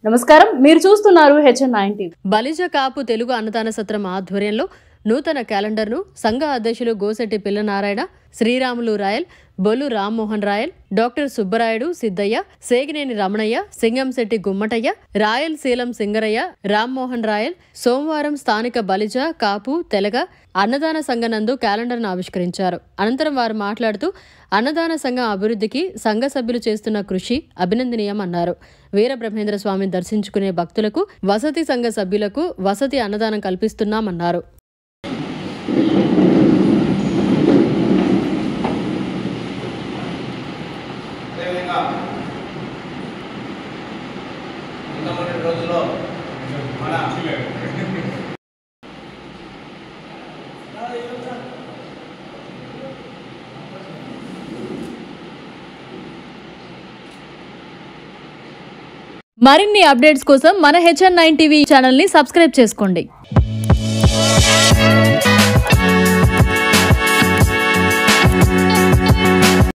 నమస్కారం, మీరు చూస్తున్నారు HN9 టీవీ. బలిజ కాపు తెలుగు అన్నదాన సత్రం ఆధ్వర్యంలో నూతన క్యాలెండర్ను సంఘ అధ్యక్షులు గోసెట్టి పిల్లనారాయణ, శ్రీరాములు రాయల్, బొల్లు రామ్మోహన్ రాయల్, డాక్టర్ సుబ్బరాయుడు సిద్దయ్య, సేగినేని రమణయ్య, సింగంశెట్టి గుమ్మటయ్య, రాయల్ శీలం సింగరయ్య, రామ్మోహన్ రాయల్ సోమవారం స్థానిక బలిజ కాపు తెలగ అన్నదాన సంఘ నందు క్యాలెండర్ను ఆవిష్కరించారు. అనంతరం వారు మాట్లాడుతూ అన్నదాన సంఘం అభివృద్ధికి సంఘ సభ్యులు చేస్తున్న కృషి అభినందనీయమన్నారు. వీరబ్రహ్మేంద్ర స్వామిని దర్శించుకునే భక్తులకు వసతి సంఘ సభ్యులకు వసతి అన్నదానం కల్పిస్తున్నామన్నారు. మరిన్ని అప్డేట్స్ కోసం మన HN9 టీవీ ఛానల్ ని సబ్స్క్రైబ్ చేసుకోండి.